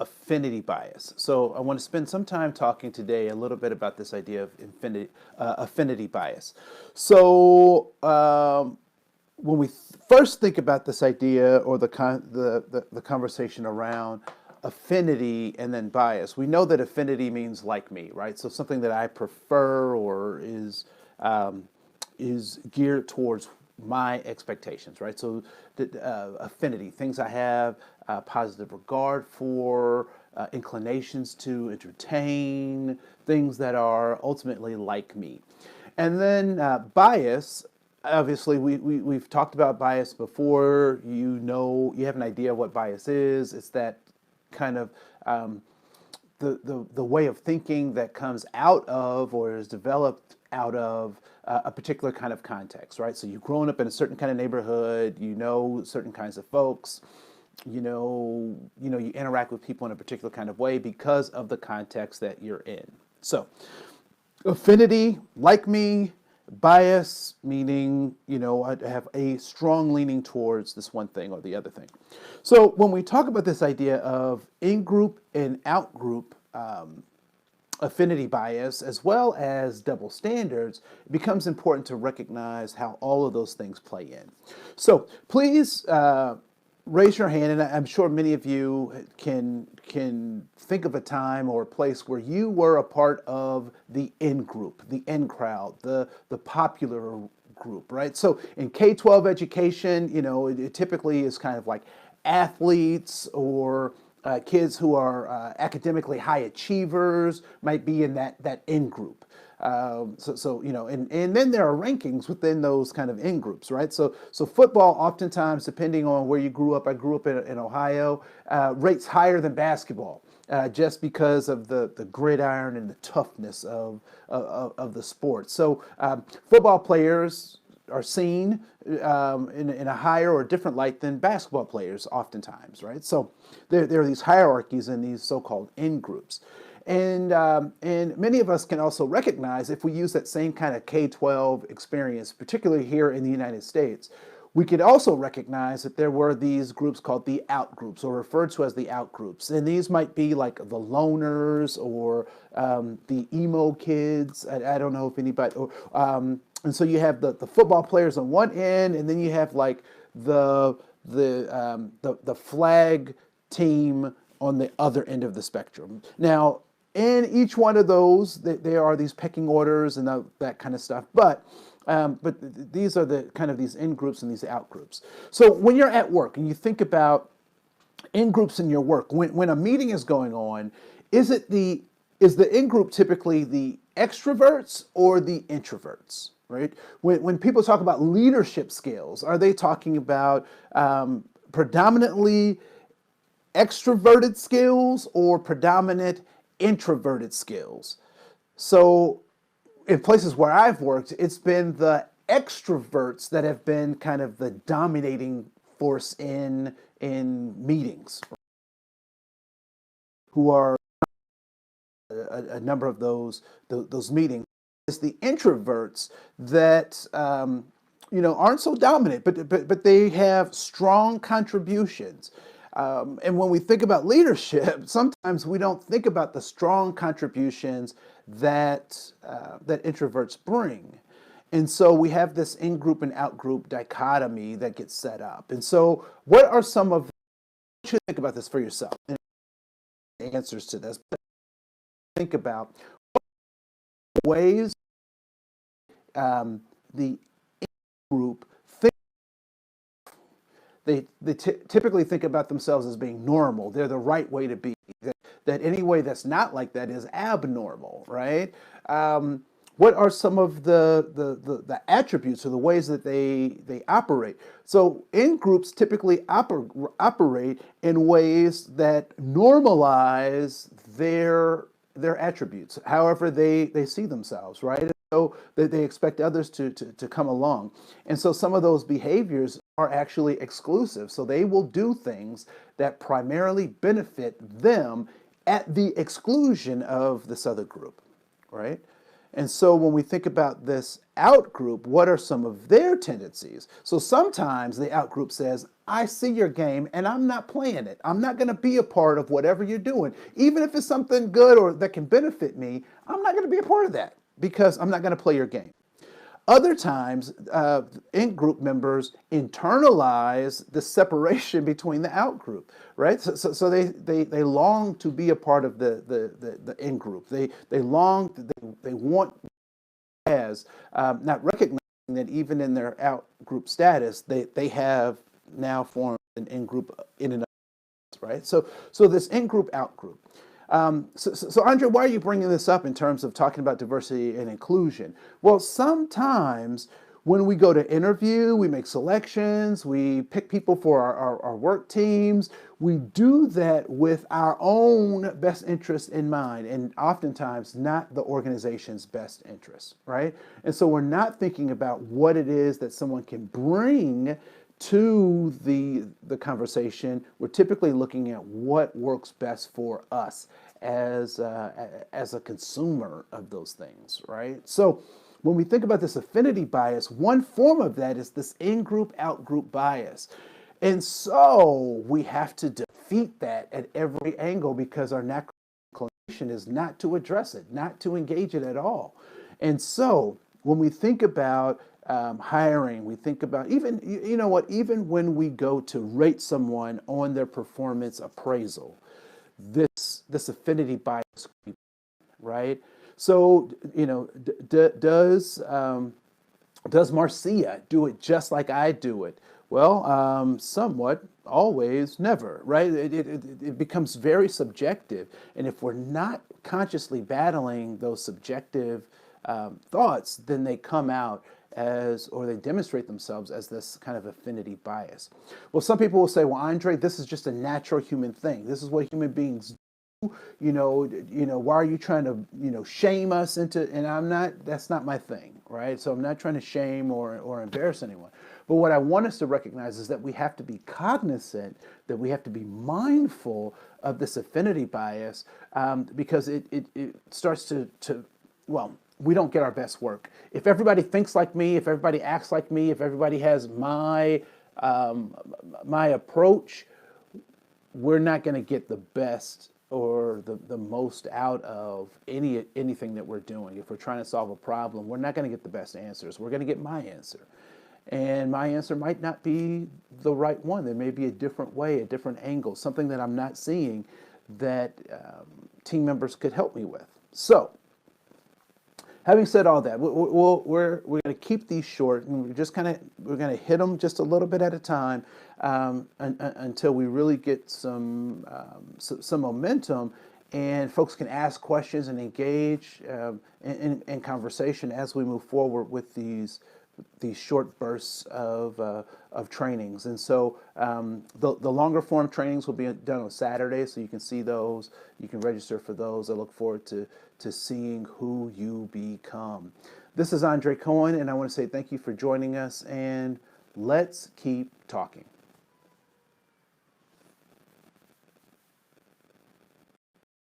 affinity bias. So I want to spend some time talking today a little bit about this idea of affinity bias. So when we first think about this idea or the conversation around affinity and then bias, we know that affinity means like me, right? So something that I prefer or is geared towards my expectations, right? So affinity, things I have positive regard for, inclinations to entertain, things that are ultimately like me. And then bias, obviously we've talked about bias before. You have an idea of what bias is. It's that kind of the way of thinking that comes out of or is developed out of a particular kind of context, right? So you've grown up in a certain kind of neighborhood, you know certain kinds of folks, you interact with people in a particular kind of way because of the context that you're in. So affinity, like me, bias, meaning, I have a strong leaning towards this one thing or the other thing. So when we talk about this idea of in-group and out-group affinity bias, as well as double standards, it becomes important to recognize how all of those things play in. So please raise your hand, and I'm sure many of you can think of a time or a place where you were a part of the in group, the in crowd, the popular group, right? So in K-12 education, it typically is kind of like athletes or kids who are academically high achievers might be in that in group. And then there are rankings within those kind of in groups, right? So football, oftentimes, depending on where you grew up, I grew up in Ohio, rates higher than basketball, just because of the gridiron and the toughness of the sport. So football players are seen in a higher or different light than basketball players, oftentimes, right? So there are these hierarchies in these so-called in groups. And many of us can also recognize, if we use that same kind of K-12 experience, particularly here in the United States, we could also recognize that there were these groups called the out groups, or referred to as the out groups. And these might be like the loners or the emo kids. I don't know if anybody, and so you have the football players on one end, and then you have like the flag team on the other end of the spectrum. Now, in each one of those, there are these pecking orders and that kind of stuff. But these are the kind of these in groups and these out groups. So when you're at work and you think about in groups in your work, when a meeting is going on, is the in group typically the extroverts or the introverts, right? When people talk about leadership skills, are they talking about predominantly extroverted skills or predominant introverted skills? So in places where I've worked, it's been the extroverts that have been kind of the dominating force in meetings, who are a number of those meetings. It's the introverts that aren't so dominant, but they have strong contributions. And when we think about leadership, sometimes we don't think about the strong contributions that introverts bring. And so we have this in-group and out-group dichotomy that gets set up. And so what are some of, you should think about this for yourself, and answers to this, but think about ways the in-group they typically think about themselves as being normal. They're the right way to be. That any way that's not like that is abnormal, right? What are some of the attributes or the ways that they operate? So in groups typically operate in ways that normalize their attributes, however they see themselves, right? And so they expect others to come along. And so some of those behaviors are actually exclusive. So they will do things that primarily benefit them at the exclusion of this other group, right? And so when we think about this out group, what are some of their tendencies? So sometimes the out group says, I see your game and I'm not playing it. I'm not going to be a part of whatever you're doing. Even if it's something good or that can benefit me, I'm not going to be a part of that because I'm not going to play your game. Other times, in-group members internalize the separation between the out-group, right? So they long to be a part of the in-group. They want as not recognizing that even in their out-group status, they have now formed an in-group in and of themselves, right? So this in-group, out-group. So Andre, why are you bringing this up in terms of talking about diversity and inclusion? Well, sometimes when we go to interview, we make selections, we pick people for our work teams, we do that with our own best interest in mind and oftentimes not the organization's best interest, right? And so we're not thinking about what it is that someone can bring to the conversation. We're typically looking at what works best for us as a consumer of those things, right? So when we think about this affinity bias, one form of that is this in-group, out-group bias. And so we have to defeat that at every angle because our natural inclination is not to address it, not to engage it at all. And so when we think about hiring, we think about even, you know what, even when we go to rate someone on their performance appraisal, this affinity bias, right? So, you know, does Marcia do it just like I do it? Well, somewhat, always, never, right? It becomes very subjective. And if we're not consciously battling those subjective thoughts, then they come out or they demonstrate themselves as this kind of affinity bias. Well, some people will say, well, Andre, this is just a natural human thing. This is what human beings do. You know, why are you trying to, shame us into, and that's not my thing, right? So I'm not trying to shame or embarrass anyone. But what I want us to recognize is that we have to be cognizant, that we have to be mindful of this affinity bias because it starts to well, we don't get our best work. If everybody thinks like me, if everybody acts like me, if everybody has my approach, we're not going to get the best or the most out of anything that we're doing. If we're trying to solve a problem, we're not going to get the best answers. We're going to get my answer. And my answer might not be the right one. There may be a different way, a different angle, something that I'm not seeing that team members could help me with. So, having said all that, we're going to keep these short, and we're going to hit them just a little bit at a time until we really get some momentum, and folks can ask questions and engage in conversation as we move forward with these short bursts of trainings. And so the longer form trainings will be done on Saturdays, so you can see those. You can register for those. I look forward to seeing who you become. This is Andre Koen, and I want to say thank you for joining us, and let's keep talking.